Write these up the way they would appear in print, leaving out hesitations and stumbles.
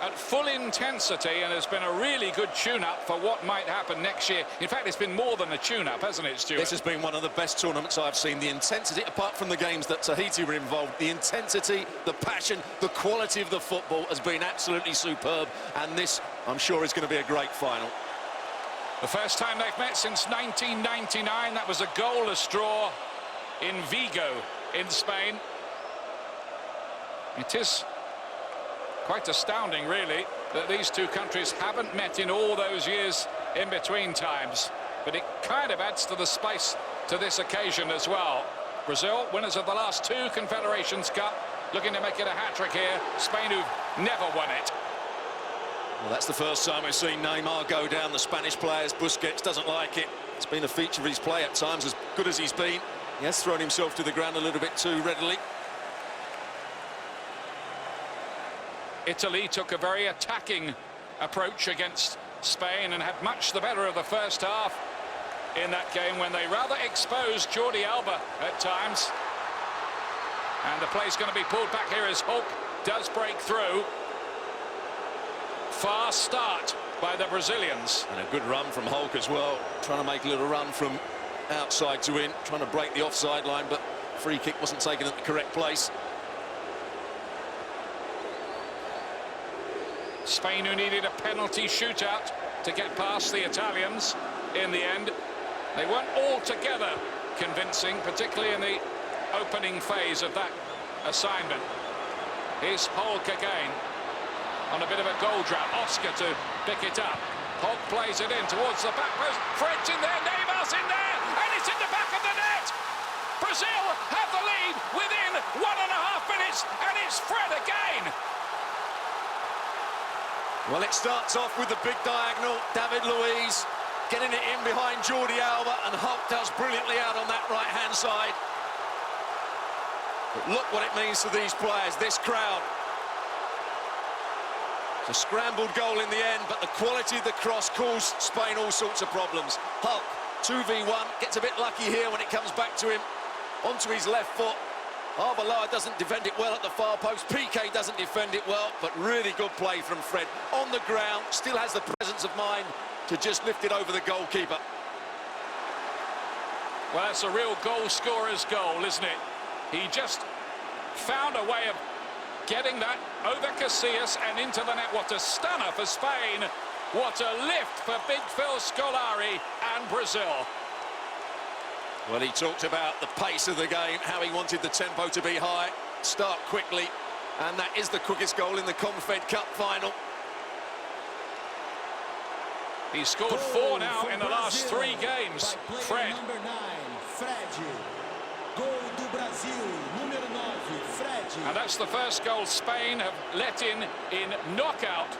at full intensity, and has been a really good tune-up for what might happen next year. In fact, it's been more than a tune-up, hasn't it, Stuart? This has been one of the best tournaments I've seen. The intensity, apart from the games that Tahiti were involved, the intensity, the passion, the quality of the football has been absolutely superb, and this, I'm sure, is going to be a great final. The first time they've met since 1999, that was a goalless draw in Vigo in Spain. It is quite astounding, really, that these two countries haven't met in all those years in between times. But it kind of adds to the space to this occasion as well. Brazil, winners of the last two Confederations Cup, looking to make it a hat-trick here. Spain, who've never won it. Well, that's the first time we've seen Neymar go down. The Spanish players, Busquets doesn't like it. It's been a feature of his play at times, as good as he's been. He has thrown himself to the ground a little bit too readily. Italy took a very attacking approach against Spain and had much the better of the first half in that game, when they rather exposed Jordi Alba at times. And the play's going to be pulled back here as Hulk does break through. Fast start by the Brazilians. And a good run from Hulk as well, trying to make a little run from outside to in, trying to break the offside line, but free kick wasn't taken at the correct place. Spain, who needed a penalty shootout to get past the Italians in the end. They weren't altogether convincing, particularly in the opening phase of that assignment. Here's Hulk again on a bit of a goal drought. Oscar to pick it up. Hulk plays it in towards the back post. Fred's in there, Neymar's in there, and it's in the back of the net. Brazil have the lead within 1.5 minutes, and it's Fred again. Well, it starts off with the big diagonal. David Luiz getting it in behind Jordi Alba, and Hulk does brilliantly out on that right-hand side. But look what it means to these players, this crowd. It's a scrambled goal in the end, but the quality of the cross caused Spain all sorts of problems. Hulk, 2v1, gets a bit lucky here when it comes back to him onto his left foot. Arbeloa doesn't defend it well at the far post. Piqué doesn't defend it well, but really good play from Fred. On the ground, still has the presence of mind to just lift it over the goalkeeper. Well, that's a real goal scorer's goal, isn't it? He just found a way of getting that over Casillas and into the net. What a stunner for Spain. What a lift for Big Phil Scolari and Brazil. Well, he talked about the pace of the game, how he wanted the tempo to be high, start quickly, and that is the quickest goal in the Confed Cup final. He's scored 4 now in the last 3 games. Fred. Number 9, Fred. Gol do Brasil, número 9, Fred. And that's the first goal Spain have let in knockout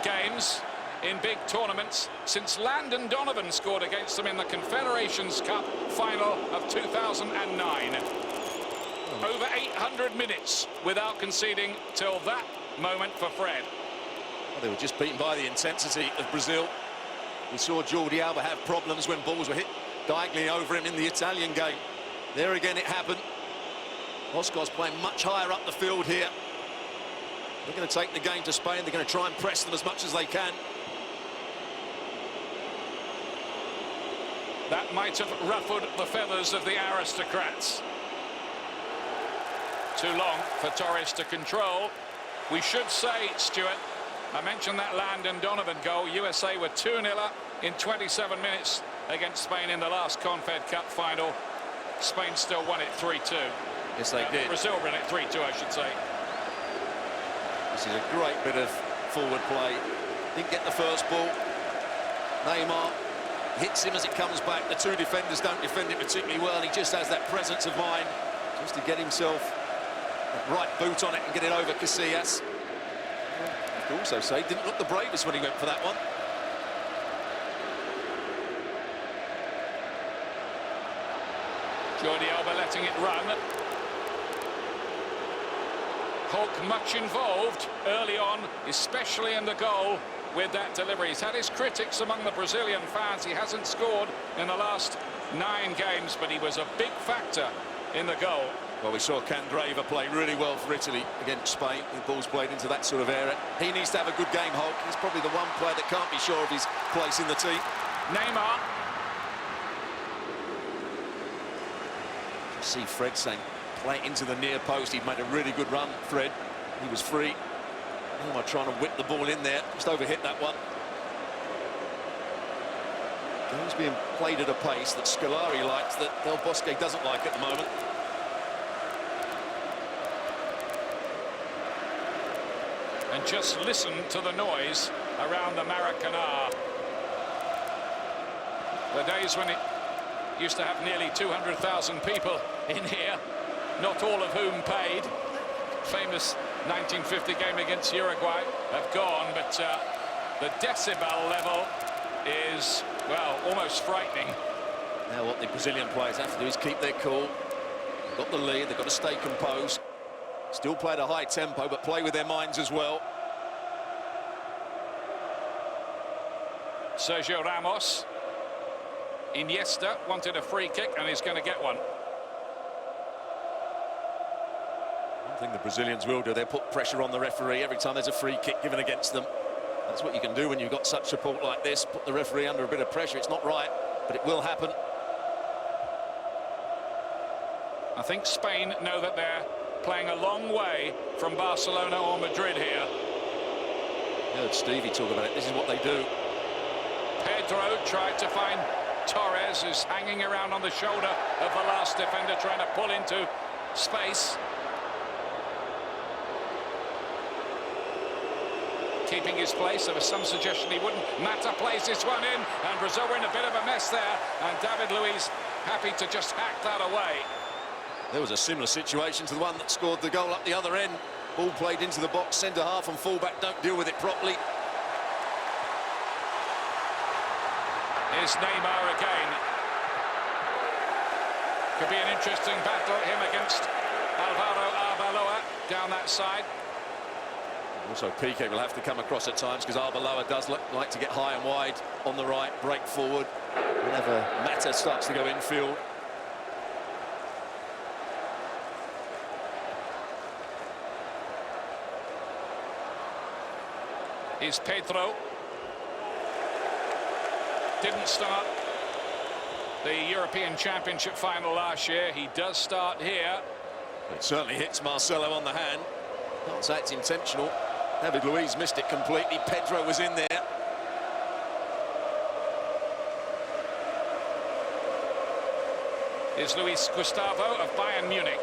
games in big tournaments since Landon Donovan scored against them in the Confederations Cup final of 2009. Over 800 minutes without conceding till that moment for Fred. Well, they were just beaten by the intensity of Brazil. We saw Jordi Alba have problems when balls were hit diagonally over him in the Italian game. There again it happened. Oscar's playing much higher up the field here. They're going to take the game to Spain. They're going to try and press them as much as they can. That might have ruffled the feathers of the aristocrats. Too long for Torres to control. We should say, Stuart, I mentioned that Landon Donovan goal. USA were 2-0 up in 27 minutes against Spain in the last Confed Cup final. Spain still won it 3-2. Yes, they did. Brazil won it 3-2, I should say. This is a great bit of forward play. Didn't get the first ball. Neymar hits him as it comes back. The two defenders don't defend it particularly well. He just has that presence of mind just to get himself that right boot on it and get it over Casillas. I could also say didn't look the bravest when he went for that one. Jordi Alba letting it run. Hulk much involved early on, especially in the goal with that delivery. He's had his critics among the Brazilian fans. He hasn't scored in the last 9 games, but he was a big factor in the goal. Well, we saw Candreva play really well for Italy against Spain. The ball's played into that sort of area. He needs to have a good game, Hulk. He's probably the one player that can't be sure of his place in the team. Neymar. You see Fred saying, play it into the near post. He'd made a really good run, Fred. He was free. Neymar trying to whip the ball in there. Just overhit that one. Game's being played at a pace that Scolari likes, that Del Bosque doesn't like at the moment. And just listen to the noise around the Maracanã. The days when it used to have nearly 200,000 people in here, not all of whom paid. Famous 1950 game against Uruguay have gone, but the decibel level is, well, almost frightening. Now what the Brazilian players have to do is keep their cool. They've got the lead, they've got to stay composed. Still play at a high tempo, but play with their minds as well. Sergio Ramos. Iniesta wanted a free kick and he's going to get one. One thing the Brazilians will do, they'll put pressure on the referee every time there's a free kick given against them. That's what you can do when you've got such support like this. Put the referee under a bit of pressure. It's not right, but it will happen. I think Spain know that they're playing a long way from Barcelona or Madrid here. I heard Stevie talk about it. This is what they do. Pedro tried to find Torres, who's hanging around on the shoulder of the last defender, trying to pull into space. Keeping his place. There was some suggestion he wouldn't. Mata plays this one in, and Brazil were in a bit of a mess there, and David Luiz happy to just hack that away. There was a similar situation to the one that scored the goal up the other end. Ball played into the box, centre half and full-back don't deal with it properly. Here's Neymar again. Could be an interesting battle, him against Alvaro Arbeloa down that side. Also, Piqué will have to come across at times because Arbeloa does like to get high and wide on the right, break forward whenever Mata starts to go infield. Here's Pedro. Didn't start the European Championship final last year. He does start here. It certainly hits Marcelo on the hand. Can't say it's intentional. David Luiz missed it completely. Pedro was in there. Here's Luis Gustavo of Bayern Munich.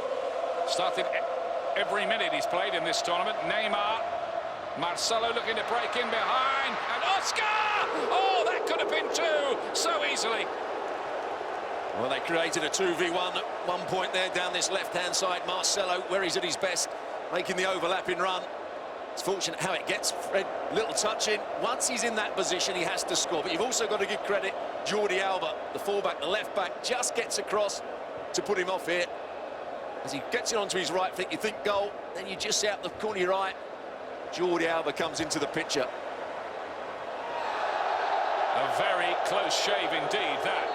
Started every minute he's played in this tournament. Neymar. Marcelo looking to break in behind. And Oscar! Oh, that could have been two so easily. Well, they created a 2v1 at one point there down this left-hand side. Marcelo, where he's at his best, making the overlapping run. It's fortunate how it gets. Fred, little touch in. Once he's in that position, he has to score. But you've also got to give credit Jordi Alba, the fullback, the left-back, just gets across to put him off here. As he gets it onto his right foot, you think goal, then you just out the corner of your eye. Jordi Alba comes into the picture. A very close shave indeed, that.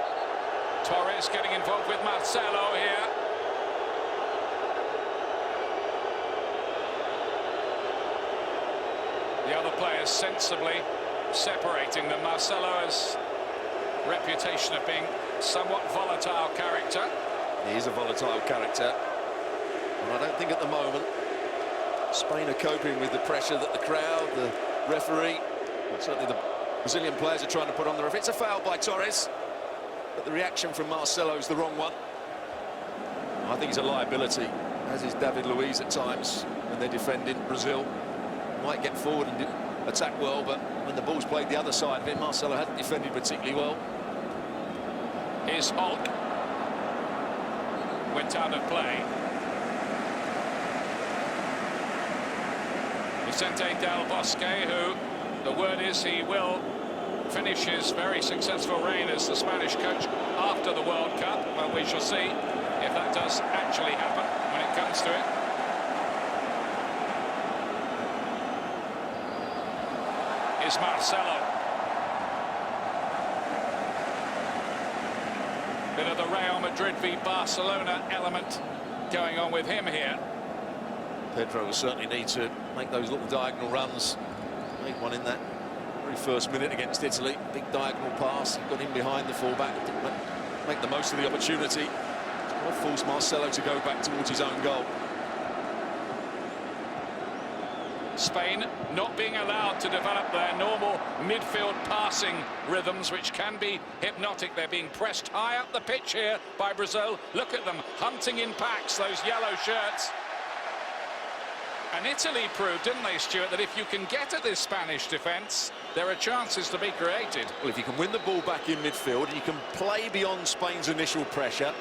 Torres getting involved with Marcelo here. The other players sensibly separating them. Marcelo's reputation of being somewhat volatile character. He is a volatile character. And I don't think at the moment Spain are coping with the pressure that the crowd, the referee, and certainly the Brazilian players are trying to put on the ref. It's a foul by Torres, but the reaction from Marcelo is the wrong one. I think he's a liability, as is David Luiz at times when they're defending. Brazil might get forward and attack well, but when the ball's played the other side of him, Marcelo hasn't defended particularly well. Here's Hulk. Went out of play. Vicente Del Bosque, who the word is he will finish his very successful reign as the Spanish coach after the World Cup. Well, we shall see if that does actually happen when it comes to it. Is Marcelo. Bit of the Real Madrid v Barcelona element going on with him here. Pedro will certainly need to make those little diagonal runs. Made one in that very first minute against Italy. Big diagonal pass. He got in behind the fullback. Didn't make the most of the opportunity. Well, forced Marcelo to go back towards his own goal. Spain not being allowed to develop their normal midfield passing rhythms, which can be hypnotic. They're being pressed high up the pitch here by Brazil. Look at them hunting in packs, those yellow shirts. And Italy proved, didn't they, Stuart, that if you can get at this Spanish defence, there are chances to be created. Well, if you can win the ball back in midfield and you can play beyond Spain's initial pressure,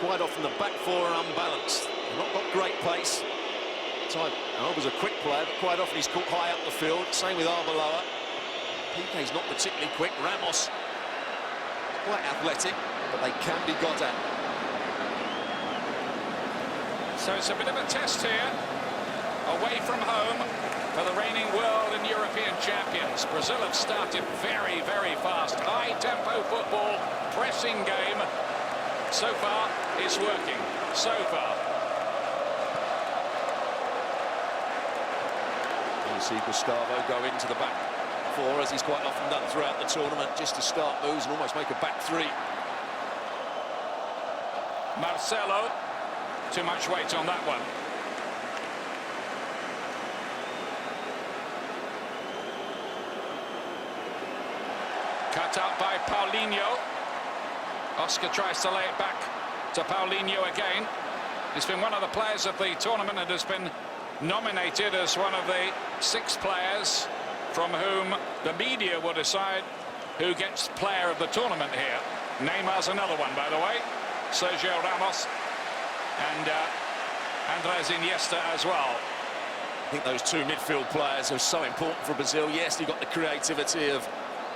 quite often the back four are unbalanced. They've not got great pace. Alba's a quick player, but quite often he's caught high up the field. Same with Arbeloa. Piqué's not particularly quick. Ramos, quite athletic, but they can be got at. So it's a bit of a test here, away from home, for the reigning world and European champions. Brazil have started very, very fast. High-tempo football, pressing game. So far, it's working. So far. You see Gustavo go into the back four, as he's quite often done throughout the tournament, just to start moves and almost make a back three. Marcelo, too much weight on that one. Cut out by Paulinho. Oscar tries to lay it back to Paulinho again. He's been one of the players of the tournament and has been nominated as one of the 6 players from whom the media will decide who gets player of the tournament here. Neymar's another one, by the way. Sergio Ramos and Andres Iniesta as well. I think those two midfield players are so important for Brazil. Yes, you've got the creativity of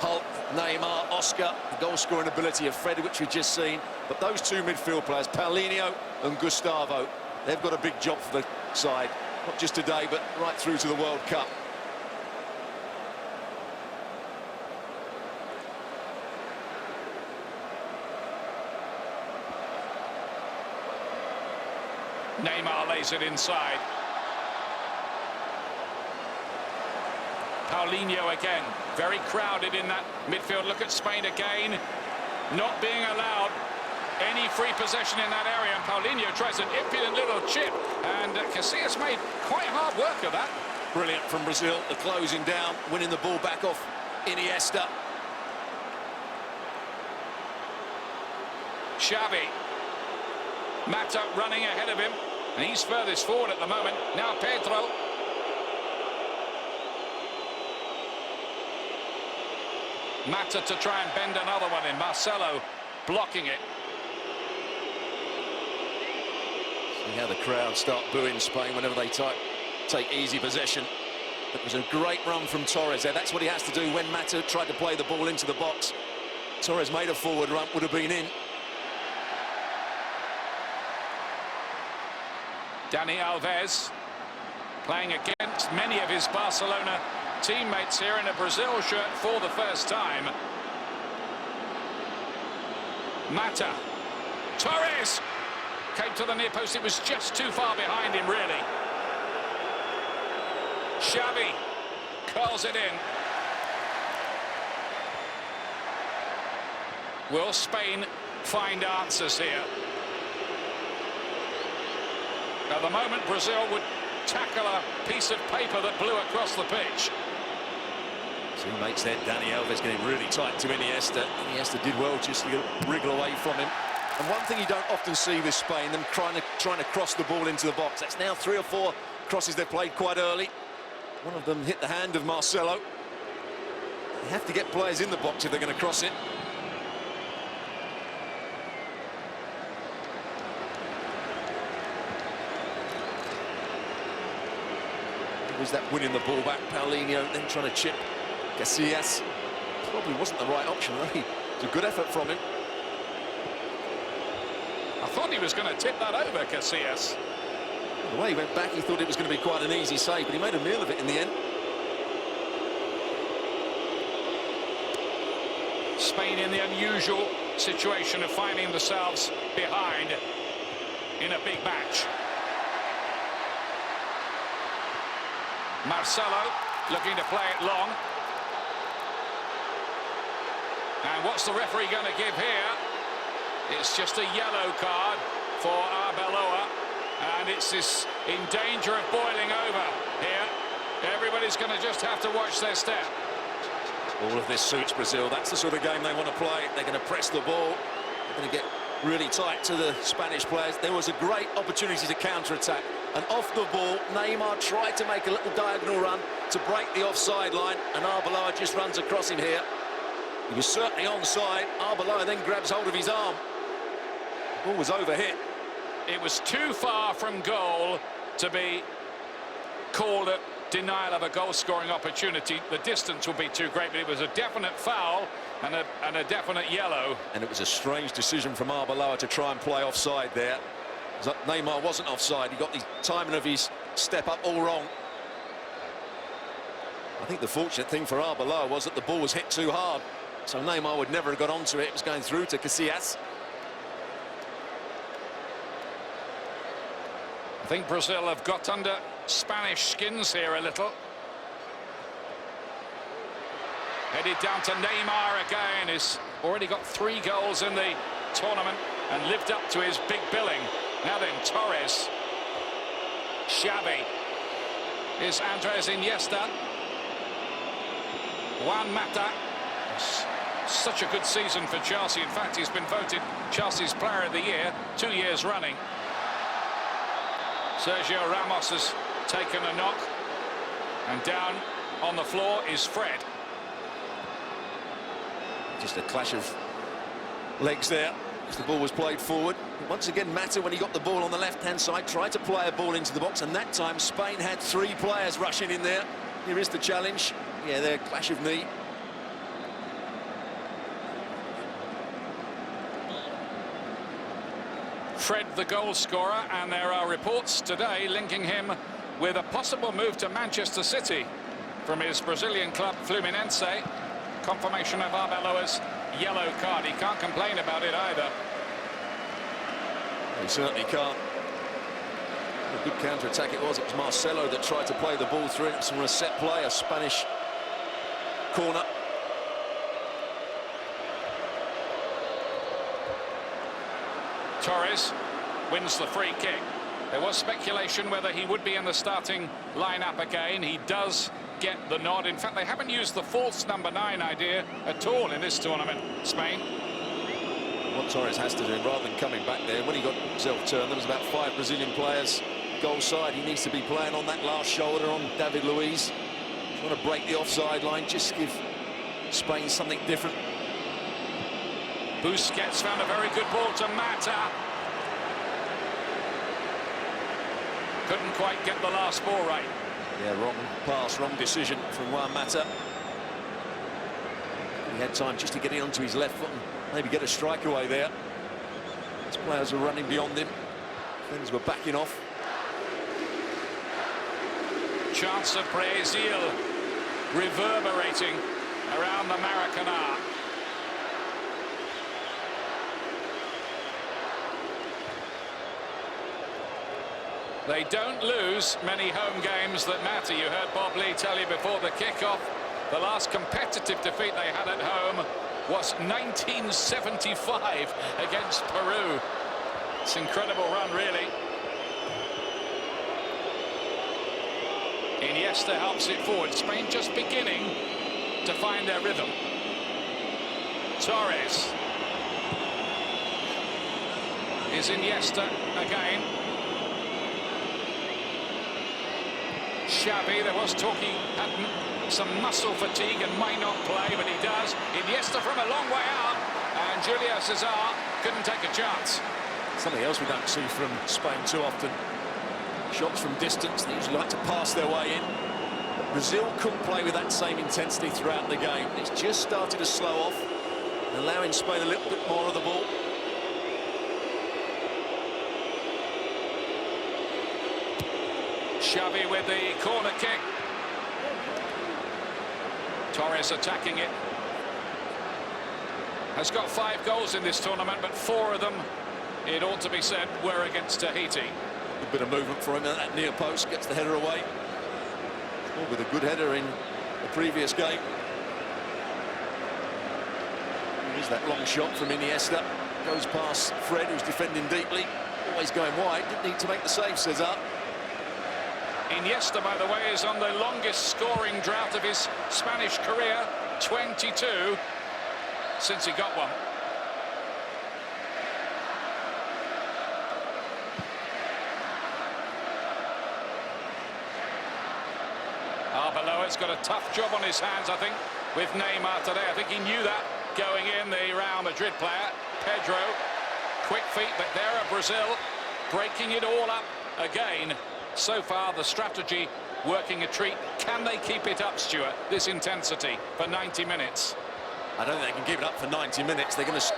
Hulk, Neymar, Oscar, the goal-scoring ability of Fred, which we've just seen. But those two midfield players, Paulinho and Gustavo, they've got a big job for the side. Not just today, but right through to the World Cup. Neymar lays it inside. Paulinho again, very crowded in that midfield. Look at Spain again, not being allowed any free possession in that area, and Paulinho tries an impudent little chip, and Casillas made quite hard work of that. Brilliant from Brazil, the closing down, winning the ball back off Iniesta. Xavi. Mata running ahead of him, and he's furthest forward at the moment. Now Pedro. Mata to try and bend another one in. Marcelo blocking it. See how the crowd start booing Spain whenever they take easy possession. It was a great run from Torres there. That's what he has to do when Mata tried to play the ball into the box. Torres made a forward run, would have been in. Dani Alves playing against many of his Barcelona teammates here in a Brazil shirt for the first time. Mata. Torres came to the near post. It was just too far behind him, really. Xavi curls it in. Will Spain find answers here? At the moment, Brazil would tackle a piece of paper that blew across the pitch. Teammates there, Dani Alves getting really tight to Iniesta. Iniesta did well just to wriggle away from him. And one thing you don't often see with Spain, them trying to cross the ball into the box. That's now 3 or 4 crosses they've played quite early. One of them hit the hand of Marcelo. They have to get players in the box if they're going to cross it. It was that winning the ball back, Paulinho, then trying to chip Casillas. Probably wasn't the right option, though. It was a good effort from him. I thought he was going to tip that over, Casillas. The way he went back, he thought it was going to be quite an easy save, but he made a meal of it in the end. Spain in the unusual situation of finding themselves behind in a big match. Marcelo looking to play it long. And what's the referee going to give here? It's just a yellow card for Arbeloa, and it's this in danger of boiling over here. Everybody's going to just have to watch their step. All of this suits Brazil. That's the sort of game they want to play. They're going to press the ball. They're going to get really tight to the Spanish players. There was a great opportunity to counter-attack. And off the ball, Neymar tried to make a little diagonal run to break the offside line, and Arbeloa just runs across him here. He was certainly onside. Arbeloa then grabs hold of his arm. The ball was overhit. It was too far from goal to be called a denial of a goal-scoring opportunity. The distance would be too great, but it was a definite foul and a definite yellow. And it was a strange decision from Arbeloa to try and play offside there. Neymar wasn't offside. He got the timing of his step up all wrong. I think the fortunate thing for Arbeloa was that the ball was hit too hard, so Neymar would never have got onto it. It was going through to Casillas. I think Brazil have got under Spanish skins here a little. Headed down to Neymar again. He's already got 3 goals in the tournament and lived up to his big billing. Now then, Torres. Xavi. Is Andres Iniesta. Juan Mata. Such a good season for Chelsea. In fact, he's been voted Chelsea's Player of the Year 2 years running. Sergio Ramos has taken a knock, and down on the floor is Fred. Just a clash of legs there as the ball was played forward. Once again, Mata, when he got the ball on the left-hand side, tried to play a ball into the box, and that time Spain had 3 players rushing in there. Here is the challenge. Yeah, there, clash of knee. Fred, the goal scorer, and there are reports today linking him with a possible move to Manchester City from his Brazilian club Fluminense. Confirmation of Arbeloa's yellow card. He can't complain about it either. He certainly can't. A good counter-attack it was. It was Marcelo that tried to play the ball through it. From a set play, a Spanish corner. Torres wins the free kick. There was speculation whether he would be in the starting lineup again. He does get the nod. In fact, they haven't used the false number 9 idea at all in this tournament, Spain. What Torres has to do, rather than coming back there, when he got himself turned, there was about 5 Brazilian players goal side. He needs to be playing on that last shoulder on David Luiz. Trying to break the offside line, just give Spain something different. Busquets found a very good ball to Mata. Couldn't quite get the last ball right. Yeah, wrong pass, wrong decision from Juan Mata. He had time just to get it onto his left foot and maybe get a strike away there. His players were running beyond him. Things were backing off. Chance of Brazil reverberating around the Maracanã. They don't lose many home games that matter. You heard Bob Lee tell you before the kickoff, the last competitive defeat they had at home was 1975 against Peru. It's an incredible run, really. Iniesta helps it forward. Spain just beginning to find their rhythm. Torres. Is Iniesta again. Xavi, there was talk he had some muscle fatigue and might not play, but he does. Iniesta from a long way out, and Julio Cesar couldn't take a chance. Something else we don't see from Spain too often. Shots from distance, they usually like to pass their way in. But Brazil couldn't play with that same intensity throughout the game. It's just started to slow off, allowing Spain a little bit more of the ball. Xavi with the corner kick. Torres attacking it. Has got 5 goals in this tournament, but 4 of them it ought to be said, were against Tahiti. A bit of movement for him at that near post, gets the header away. Oh, with a good header in the previous game. Here's that long shot from Iniesta. Goes past Fred, who's defending deeply. Always going wide, didn't need to make the save, says up. Iniesta, by the way, is on the longest scoring drought of his Spanish career, 22, since he got one. Arbeloa's got a tough job on his hands, I think, with Neymar today. I think he knew that going in, the Real Madrid player. Pedro, quick feet, but there are Brazil breaking it all up again. So far, the strategy working a treat. Can they keep it up, Stuart, this intensity for 90 minutes? I don't think they can keep it up for 90 minutes. They're going to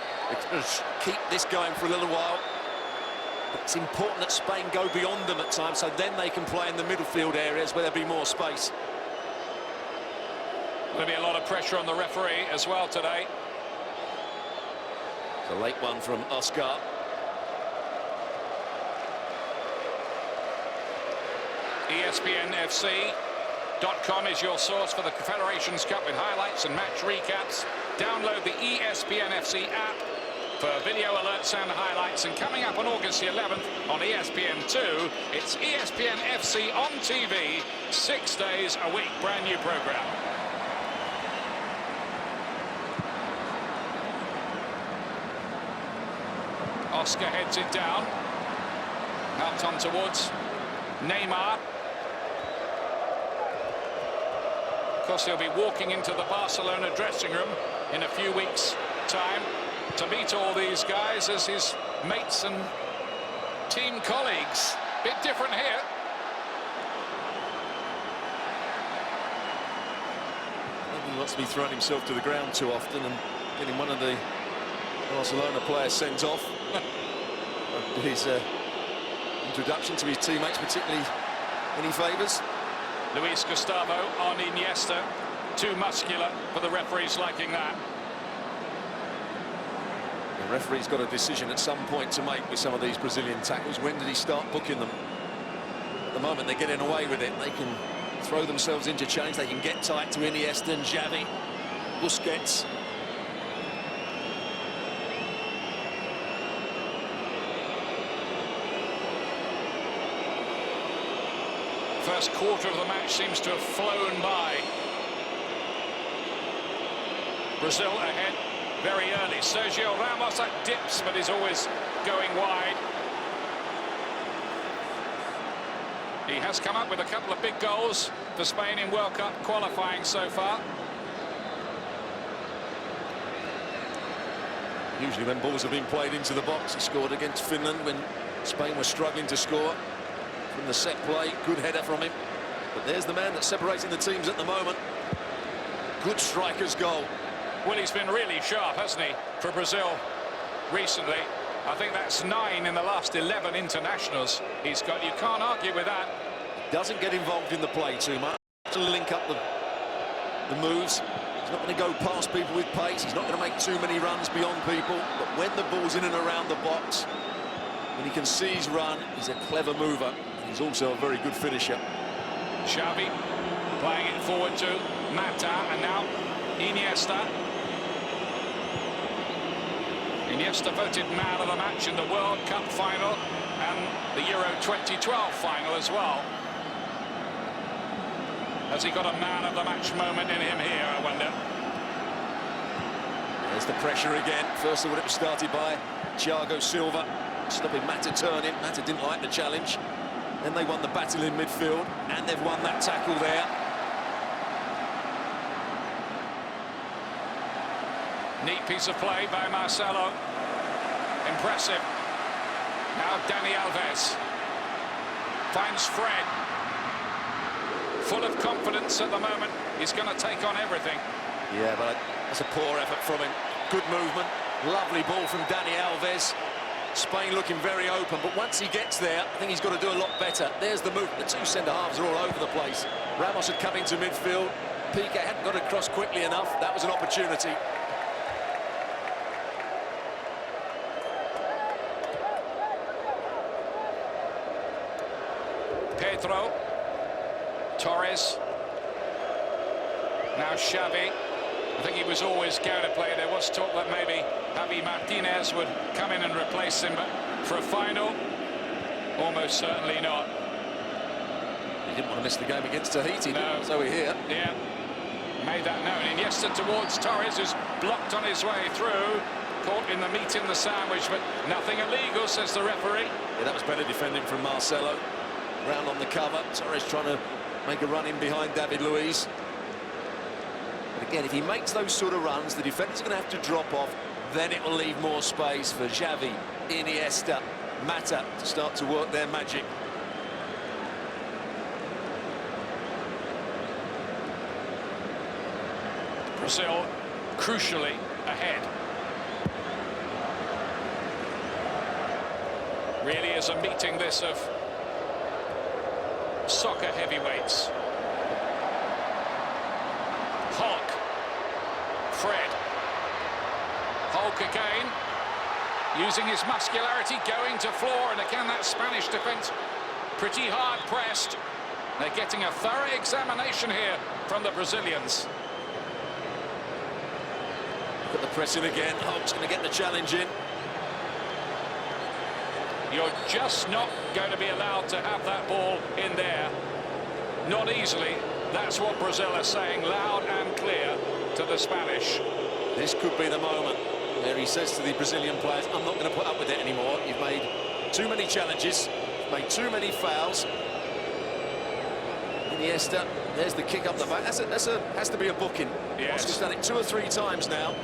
keep this going for a little while. It's important that Spain go beyond them at times, so then they can play in the midfield areas where there'll be more space. There'll be a lot of pressure on the referee as well today. It's a late one from Oscar. ESPNFC.com is your source for the Confederations Cup with highlights and match recaps. Download the ESPNFC app for video alerts and highlights. And coming up on August the 11th on ESPN2, it's ESPNFC on TV, 6 days a week, brand new program. Oscar heads it down. Out on towards Neymar. Of course, he'll be walking into the Barcelona dressing room in a few weeks' time to meet all these guys as his mates and team colleagues. Bit different here. He wants to be throwing himself to the ground too often and getting one of the Barcelona players sent off. His introduction to his teammates particularly any favours. Luis Gustavo on Iniesta. Too muscular for the referees liking that. The referee's got a decision at some point to make with some of these Brazilian tackles. When did he start booking them? At the moment they're getting away with it. They can throw themselves into challenge. They can get tight to Iniesta and Xavi, Busquets. First quarter of the match seems to have flown by. Brazil ahead very early. Sergio Ramos that dips, but is always going wide. He has come up with a couple of big goals for Spain in World Cup qualifying so far. Usually when balls have been played into the box, he scored against Finland when Spain was struggling to score. From the set play, good header from him. But there's the man that's separating the teams at the moment. Good striker's goal. Well, he's been really sharp, hasn't he, for Brazil recently. I think that's 9 in the last 11 internationals he's got. You can't argue with that. Doesn't get involved in the play too much to link up the moves. He's not going to go past people with pace. He's not going to make too many runs beyond people. But when the ball's in and around the box, when he can see his run, he's a clever mover. He's also a very good finisher. Xavi playing it forward to Mata, and now Iniesta. Iniesta voted man of the match in the World Cup final and the Euro 2012 final as well. Has he got a man of the match moment in him here, I wonder? There's the pressure again. First of all, it was started by Thiago Silva, stopping Mata turning. Mata didn't like the challenge. Then they won the battle in midfield, and they've won that tackle there. Neat piece of play by Marcelo. Impressive. Now Dani Alves finds Fred. Full of confidence at the moment. He's going to take on everything. Yeah, but that's a poor effort from him. Good movement. Lovely ball from Dani Alves. Spain looking very open, but once he gets there, I think he's got to do a lot better. There's the movement. The two centre-halves are all over the place. Ramos had come into midfield. Piqué hadn't got across quickly enough. That was an opportunity. Torres. Now Xavi. I think he was always going to play. There was talk that maybe Javi Martinez would come in and replace him, but for a final, almost certainly not. He didn't want to miss the game against Tahiti, No. so we're here. Yeah, made that known. Iniesta towards Torres, who's blocked on his way through. Caught in the meat in the sandwich, but nothing illegal, says the referee. Yeah, that was better defending from Marcelo. Round on the cover. Torres trying to make a run in behind David Luiz. But again, if he makes those sort of runs, the defender's going to have to drop off. Then it will leave more space for Xavi, Iniesta, Mata to start to work their magic. Brazil crucially ahead. Really is a meeting, this, of soccer heavyweights. Hulk. Fred. Hulk again, using his muscularity, going to floor, and again that Spanish defence pretty hard pressed. They're getting a thorough examination here from the Brazilians. Look at the pressing again. Hulk's going to get the challenge in. You're just not going to be allowed to have that ball in there. Not easily. That's what Brazil are saying loud and clear to the Spanish. This could be the moment where he says to the Brazilian players, I'm not going to put up with it anymore. You've made too many challenges, made too many fouls. Iniesta, there's the kick up the back. Has to be a booking. Yes. Oscar's done it 2 or 3 times now.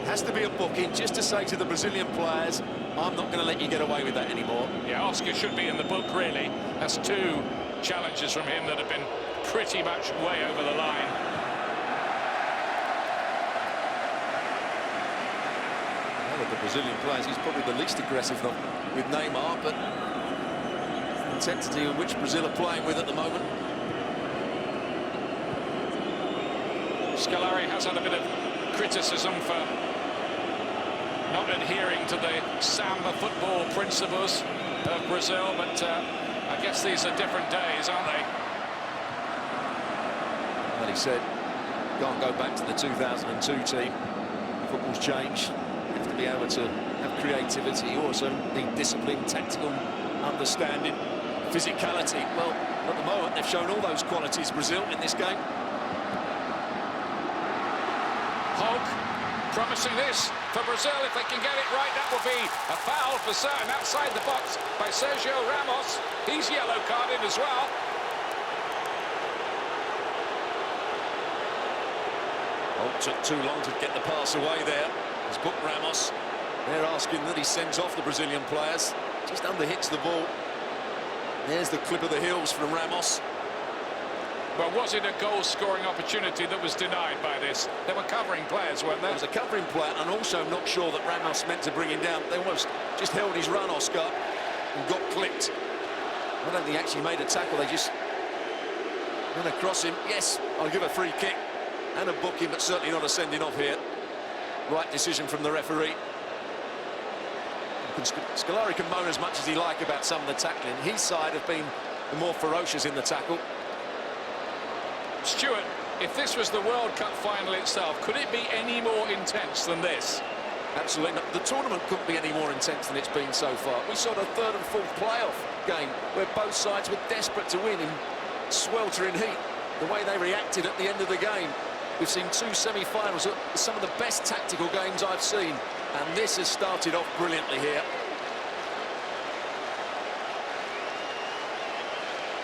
Has to be a booking just to say to the Brazilian players, I'm not going to let you get away with that anymore. Yeah, Oscar should be in the book, really. That's 2 challenges from him that have been pretty much way over the line. One of the Brazilian players, he's probably the least aggressive with Neymar, but the intensity in which Brazil are playing with at the moment. Scolari has had a bit of criticism for not adhering to the samba football principles of Brazil, but I guess these are different days, aren't they? Well, he said, can't go back to the 2002 team. Football's changed. You have to be able to have creativity. You also need discipline, tactical understanding, physicality. Well, at the moment, they've shown all those qualities, Brazil, in this game. Hulk promising this for Brazil. If they can get it right, that will be a foul for certain outside the box by Sergio Ramos. He's yellow carded as well. Oh, took too long to get the pass away there. He's booked Ramos. They're asking that he sends off the Brazilian players. Just underhits the ball. There's the clip of the heels from Ramos. Well, was it a goal-scoring opportunity that was denied by this? They were covering players, weren't they? There was a covering player, and also I'm not sure that Ramos meant to bring him down. They almost just held his run, Oscar, and got clipped. I don't think he actually made a tackle. They just went across him. Yes, I'll give a free kick and a booking, but certainly not a sending off here. Right decision from the referee. Scolari can moan as much as he like about some of the tackling. His side have been the more ferocious in the tackle. Stuart, if this was the World Cup final itself, could it be any more intense than this? Absolutely not. The tournament couldn't be any more intense than it's been so far. We saw the 3rd and 4th playoff game where both sides were desperate to win in sweltering heat. The way they reacted at the end of the game. We've seen 2 semi-finals, some of the best tactical games I've seen, and this has started off brilliantly here.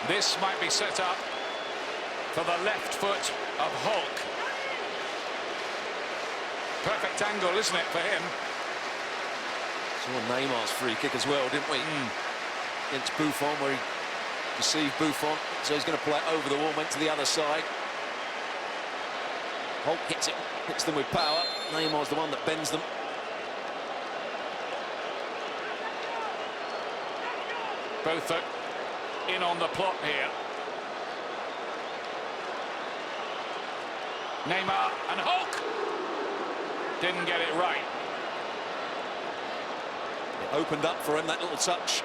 This might be set up for the left foot of Hulk. Perfect angle, isn't it, for him? Saw Neymar's free kick as well, didn't we? Against Buffon, where he deceived Buffon, so he's going to play it over the wall, went to the other side. Hulk hits it, hits them with power. Neymar's the one that bends them. Both are in on the plot here. Neymar and Hulk didn't get it right. It opened up for him, that little touch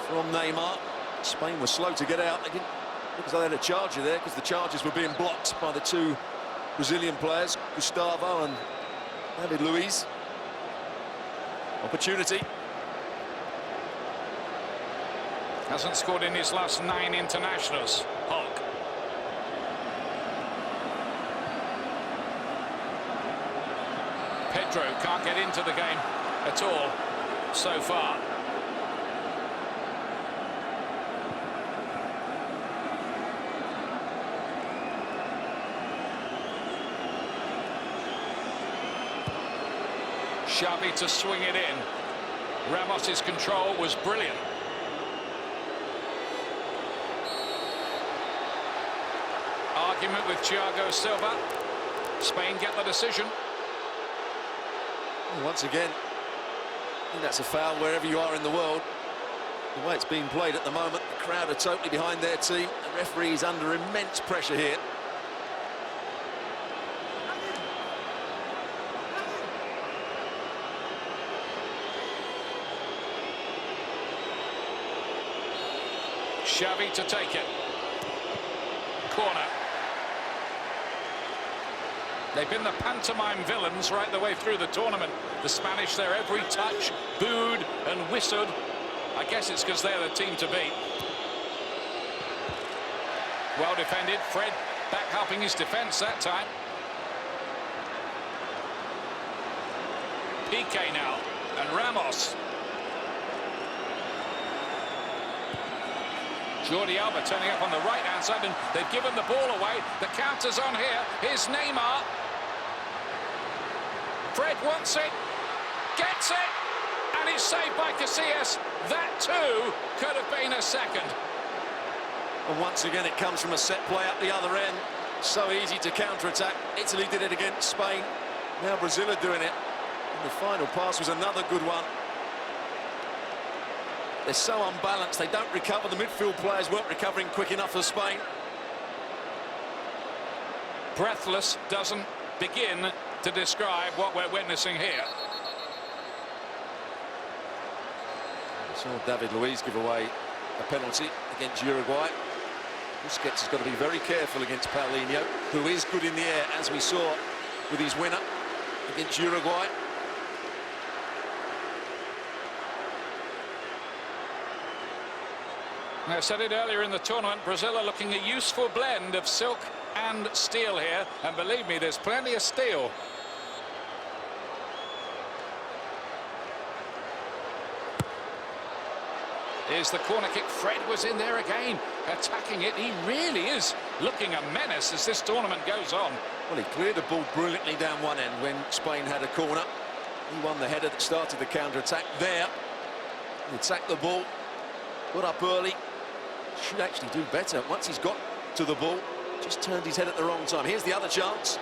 from Neymar. Spain was slow to get out. They didn't Because they had a charger there, because the charges were being blocked by the two Brazilian players, Gustavo and David Luiz. Opportunity. Hasn't scored in his last 9 internationals, Hulk. Pedro can't get into the game at all so far. Xavi to swing it in. Ramos's control was brilliant. Argument with Thiago Silva. Spain get the decision. And once again, I think that's a foul wherever you are in the world. The way it's being played at the moment, the crowd are totally behind their team. The referee is under immense pressure here. Xavi to take it. Corner. They've been the pantomime villains right the way through the tournament. The Spanish, their every touch, booed and whistled. I guess it's because they're the team to beat. Well defended. Fred back helping his defence that time. Piqué now. And Ramos. Jordi Alba turning up on the right-hand side, and they've given the ball away. The counter's on here. Here's Neymar. Fred wants it, gets it, and it's saved by Casillas. That too could have been a second. And once again, it comes from a set play up the other end. So easy to counter-attack. Italy did it against Spain. Now Brazil are doing it. And the final pass was another good one. They're so unbalanced, they don't recover. The midfield players weren't recovering quick enough for Spain. Breathless doesn't begin to describe what we're witnessing here. I saw David Luiz give away a penalty against Uruguay. Busquets has got to be very careful against Paulinho, who is good in the air, as we saw with his winner against Uruguay. I said it earlier in the tournament, Brazil are looking a useful blend of silk and steel here, and believe me, there's plenty of steel. Here's the corner kick. Fred was in there again, attacking it. He really is looking a menace as this tournament goes on. Well, he cleared the ball brilliantly down one end when Spain had a corner. He won the header that started the counter-attack there. He attacked the ball, got up early. Should actually do better once he's got to the ball. Just turned his head at the wrong time. Here's the other chance.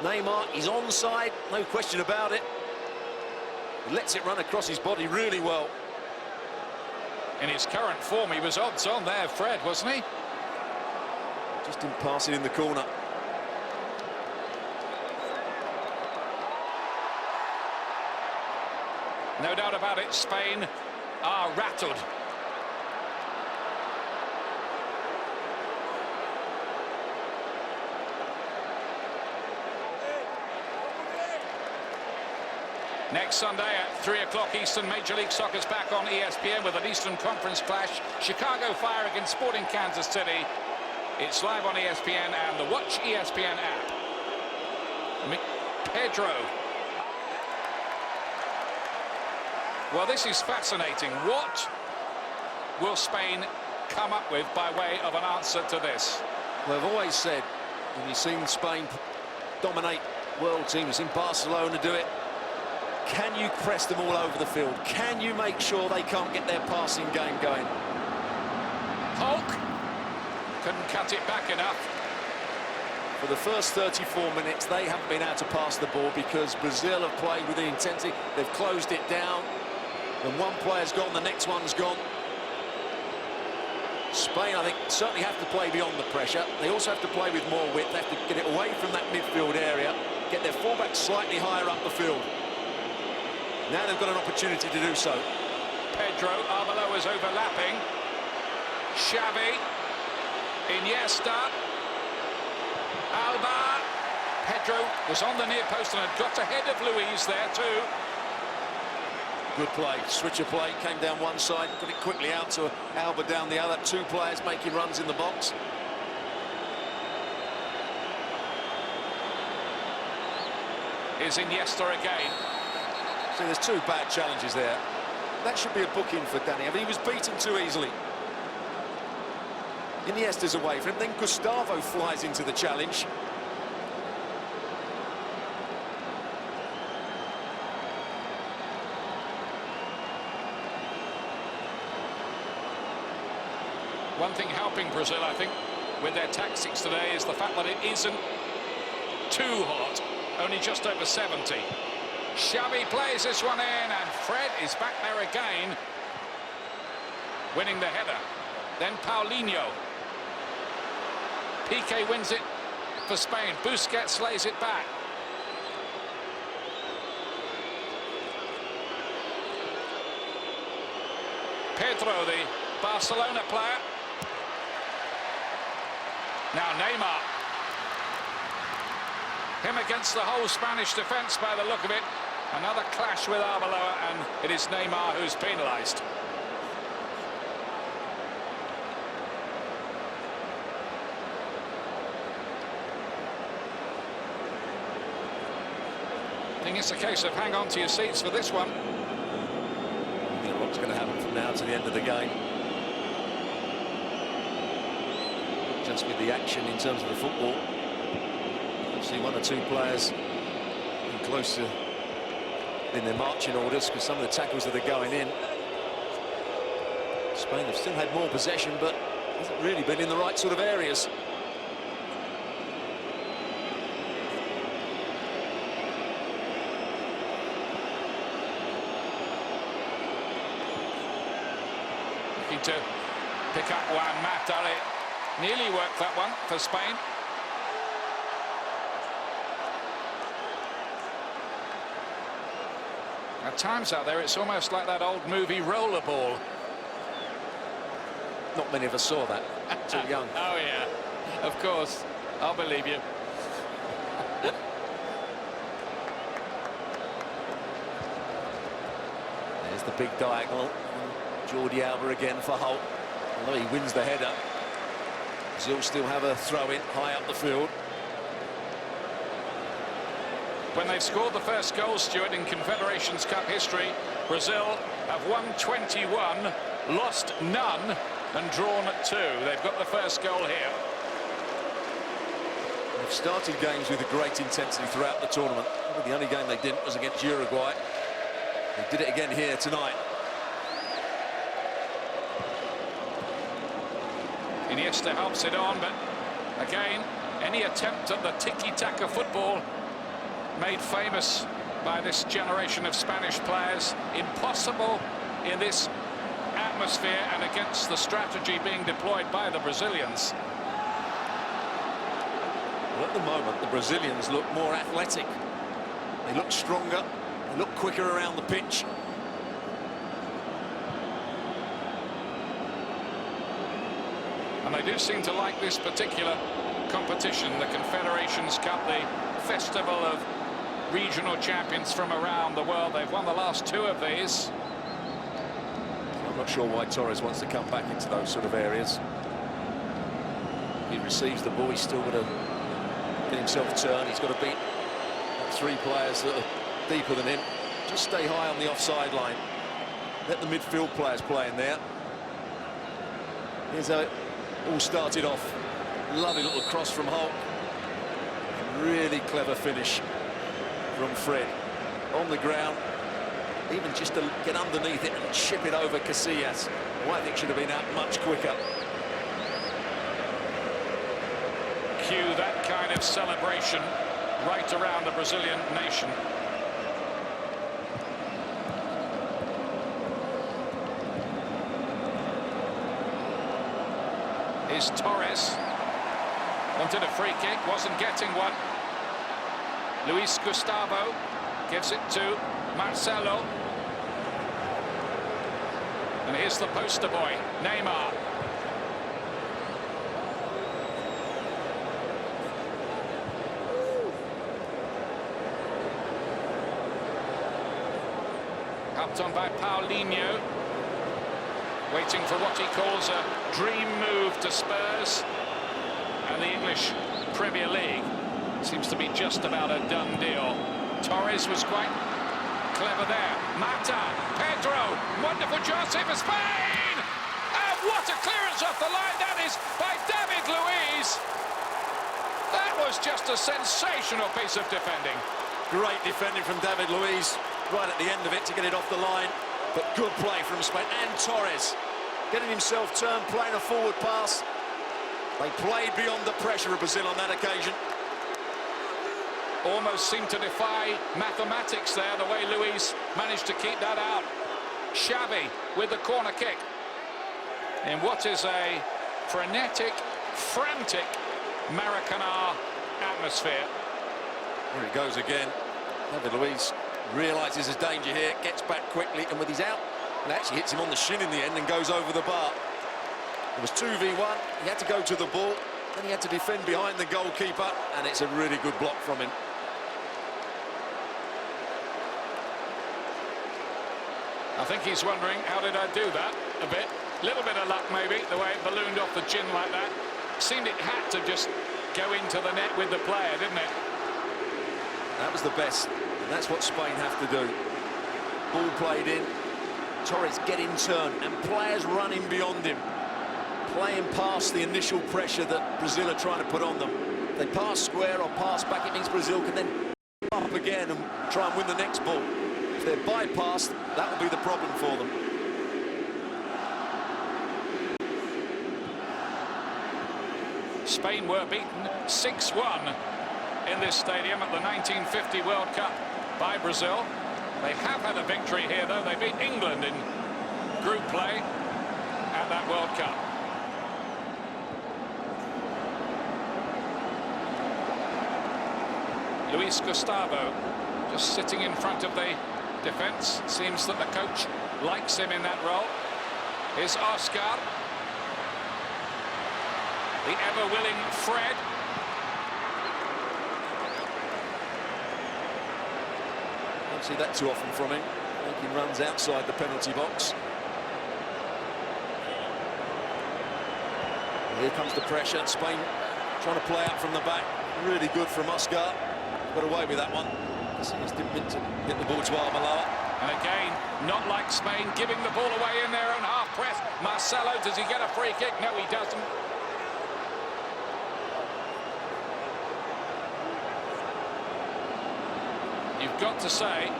Neymar, he's onside, no question about it. He lets it run across his body really well. In his current form, he was odds on there, Fred, wasn't he? Just didn't pass it in the corner. No doubt about it, Spain are rattled. Next Sunday at 3 o'clock Eastern, Major League Soccer's back on ESPN with an Eastern Conference clash. Chicago Fire against Sporting Kansas City. It's live on ESPN and the Watch ESPN app. Pedro. Well, this is fascinating. What will Spain come up with by way of an answer to this? Well, I've always said, when you've seen Spain dominate world teams, in Barcelona do it, can you press them all over the field? Can you make sure they can't get their passing game going? Hulk couldn't cut it back enough. For the first 34 minutes, they haven't been able to pass the ball because Brazil have played with the intensity. They've closed it down. When one player's gone, the next one's gone. Spain, I think, certainly have to play beyond the pressure. They also have to play with more width. They have to get it away from that midfield area, get their fullback slightly higher up the field. Now they've got an opportunity to do so. Pedro, Arbeloa is overlapping. Xavi. Iniesta. Alba. Pedro was on the near post and had got ahead of Luis there too. Good play, switch of play, came down one side, got it quickly out to Alba down the other. Two players making runs in the box. Is Iniesta again. So there's two bad challenges there. That should be a booking for Danny. I mean, he was beaten too easily. Iniesta's away from him, then Gustavo flies into the challenge. One thing helping Brazil, I think, with their tactics today is the fact that it isn't too hot, only just over 70. Xavi plays this one in, and Fred is back there again, winning the header. Then Paulinho. Piqué wins it for Spain. Busquets lays it back. Pedro, the Barcelona player. Now Neymar. Him against the whole Spanish defence by the look of it. Another clash with Arbeloa, and it is Neymar who's penalised. I think it's a case of hang on to your seats for this one. You know what's going to happen from now to the end of the game. Just with the action in terms of the football. You see one or two players close to in their marching orders because some of the tackles that are going in. Spain have still had more possession, but hasn't really been in the right sort of areas. Looking to pick up Juan Mata. Nearly worked that one for Spain. At times out there, it's almost like that old movie Rollerball. Not many of us saw that. Too young. Oh, yeah. Of course. I'll believe you. There's the big diagonal. Jordi Alba again for Hull. Although he wins the header, Brazil still have a throw-in high up the field. When they've scored the first goal, Stuart, in Confederations Cup history, Brazil have won 21, lost none, and drawn 2. They've got the first goal here. They've started games with a great intensity throughout the tournament. The only game they didn't was against Uruguay. They did it again here tonight. Iniesta helps it on, but again, any attempt at the tiki-taka football made famous by this generation of Spanish players, impossible in this atmosphere and against the strategy being deployed by the Brazilians. Well, at the moment, the Brazilians look more athletic. They look stronger, they look quicker around the pitch. And they do seem to like this particular competition, the Confederations Cup, the festival of regional champions from around the world. They've won the last 2 of these. I'm not sure why Torres wants to come back into those sort of areas. He receives the ball, he's still got to get himself turned. He's got to beat 3 players that are deeper than him. Just stay high on the offside line. Let the midfield players play in there. Here's how it all started off. Lovely little cross from Hulk. Really clever finish from Fred. On the ground, even just to get underneath it and chip it over Casillas, who I think should have been out much quicker. Cue that kind of celebration right around the Brazilian nation. Is Torres. Wanted a free kick, wasn't getting one. Luis Gustavo gives it to Marcelo. And here's the poster boy, Neymar. Helped on by Paulinho. Waiting for what he calls a dream move to Spurs. And the English Premier League seems to be just about a done deal. Torres was quite clever there. Mata, Pedro, wonderful chance here for Spain! And what a clearance off the line that is by David Luiz! That was just a sensational piece of defending. Great defending from David Luiz, right at the end of it to get it off the line. But good play from Spain. And Torres, getting himself turned, playing a forward pass. They played beyond the pressure of Brazil on that occasion. Almost seemed to defy mathematics there, the way Luiz managed to keep that out. Xavi with the corner kick. In what is a frenetic, frantic Maracanã atmosphere. Here it goes again. David Luiz realises his danger here, gets back quickly, and with his out, and actually hits him on the shin in the end and goes over the bar. It was 2v1, he had to go to the ball, then he had to defend behind the goalkeeper, and it's a really good block from him. I think he's wondering, how did I do that? A bit. Little bit of luck, maybe, the way it ballooned off the chin like that. Seemed it had to just go into the net with the player, didn't it? That was the best, and that's what Spain have to do. Ball played in, Torres get in turn, and players running beyond him. Playing past the initial pressure that Brazil are trying to put on them. If they pass square or pass back, it means Brazil can then up again and try and win the next ball. If they're bypassed, that will be the problem for them. Spain were beaten 6-1 in this stadium at the 1950 World Cup by Brazil. They have had a victory here, though. They beat England in group play at that World Cup. Luis Gustavo just sitting in front of the defence. Seems that the coach likes him in that role. Here's Oscar. The ever-willing Fred. Don't see that too often from him. Making runs outside the penalty box. And here comes the pressure. Spain trying to play out from the back. Really good from Oscar. Got away with that one. He just didn't mean to hit the ball to Arbeloa. And again, not like Spain, giving the ball away in their own half press. Marcelo, does he get a free kick? No, he doesn't. You've got to say,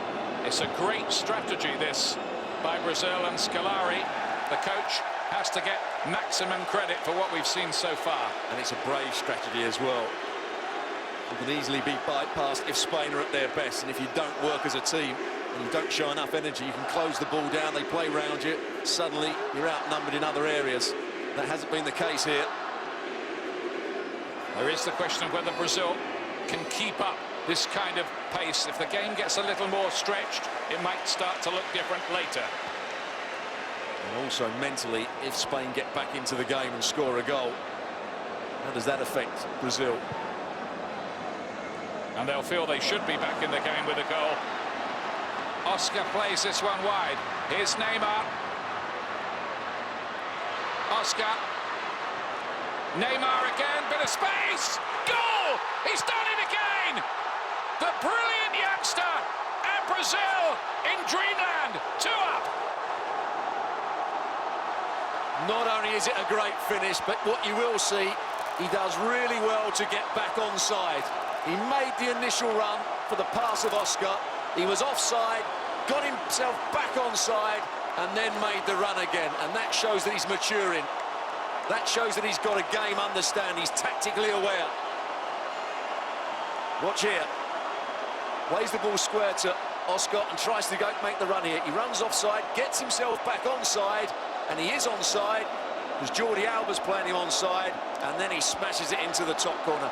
it's a great strategy, this, by Brazil, and Scolari, the coach, has to get maximum credit for what we've seen so far. And it's a brave strategy as well. You can easily be bypassed if Spain are at their best, and if you don't work as a team and you don't show enough energy, you can close the ball down, they play round you, suddenly you're outnumbered in other areas. That hasn't been the case here. There is the question of whether Brazil can keep up this kind of pace. If the game gets a little more stretched, it might start to look different later. And also mentally, if Spain get back into the game and score a goal, how does that affect Brazil? And they'll feel they should be back in the game with a goal. Oscar plays this one wide. Here's Neymar. Oscar. Neymar again, bit of space. Goal! He's done it again! The brilliant youngster, and Brazil in dreamland, 2 up. Not only is it a great finish, but what you will see, he does really well to get back onside. He made the initial run for the pass of Oscar. He was offside, got himself back onside, and then made the run again. And that shows that he's maturing. That shows that he's got a game understanding. He's tactically aware. Watch here. Plays the ball square to Oscar and tries to make the run here. He runs offside, gets himself back onside, and he is onside because Jordi Alba's playing him onside, and then he smashes it into the top corner.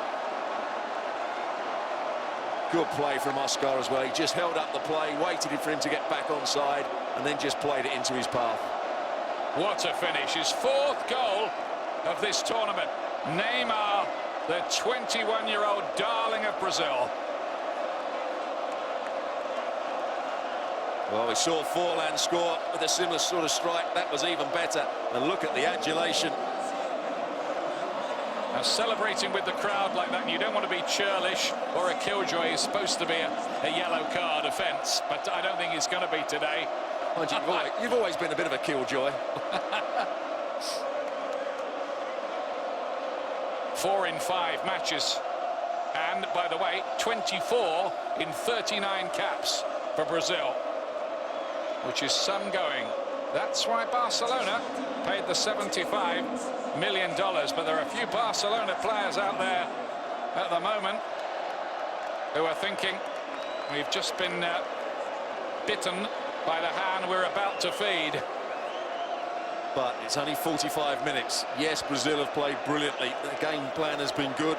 Good play from Oscar as well. He just held up the play, waited for him to get back onside, and then just played it into his path. What a finish. His 4th goal of this tournament. Neymar, the 21-year-old darling of Brazil. Well, we saw Forlan score with a similar sort of strike. That was even better. And look at the adulation. Now, celebrating with the crowd like that, you don't want to be churlish or a killjoy. It's supposed to be a yellow card offence, but I don't think it's going to be today. You've always been a bit of a killjoy. 4 in 5 matches. And, by the way, 24 in 39 caps for Brazil, which is some going. That's why Barcelona paid the $75 million. But there are a few Barcelona players out there at the moment who are thinking, we've just been bitten by the hand we're about to feed. But it's only 45 minutes. Yes, Brazil have played brilliantly. The game plan has been good.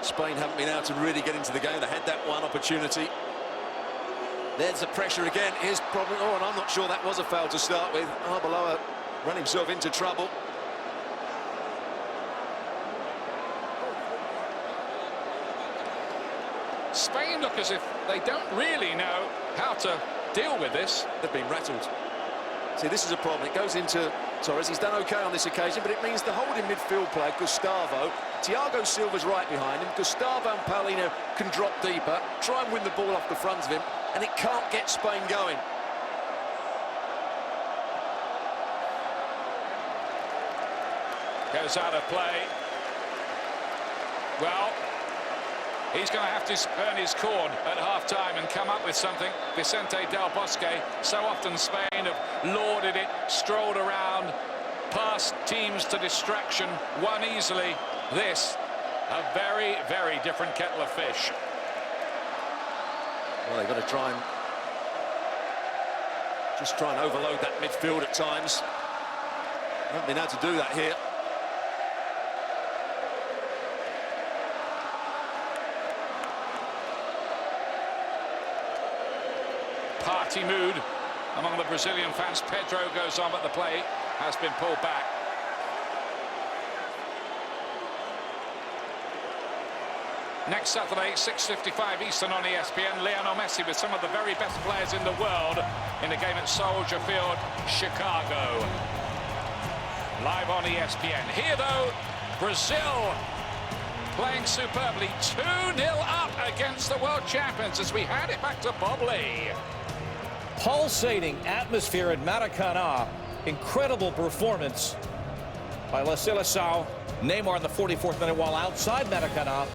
Spain haven't been able to really get into the game. They had that one opportunity. There's the pressure again. Here's problem. Oh, and I'm not sure that was a foul to start with. Arbeloa ran himself into trouble. Spain look as if they don't really know how to deal with this. They've been rattled. See, this is a problem. It goes into Torres. He's done OK on this occasion, but it means the holding midfield player, Gustavo, Thiago Silva's right behind him. Gustavo and Paulino can drop deeper, try and win the ball off the front of him, and it can't get Spain going. Goes out of play. Well, he's going to have to earn his corn at half-time and come up with something. Vicente Del Bosque, so often Spain have lauded it, strolled around, passed teams to distraction, won easily. This, a very, very different kettle of fish. Well, they've got to try and overload that midfield at times. Haven't been able to do that here. Party mood among the Brazilian fans. Pedro goes on, but the play has been pulled back. Next Saturday, 6:55 Eastern on ESPN, Lionel Messi with some of the very best players in the world in a game at Soldier Field, Chicago. Live on ESPN. Here, though, Brazil playing superbly. 2-0 up against the world champions as we hand it back to Bob Lee. Pulsating atmosphere at Maracanã. Incredible performance by La Seleção. Neymar in the 44th minute, while outside Maracanã.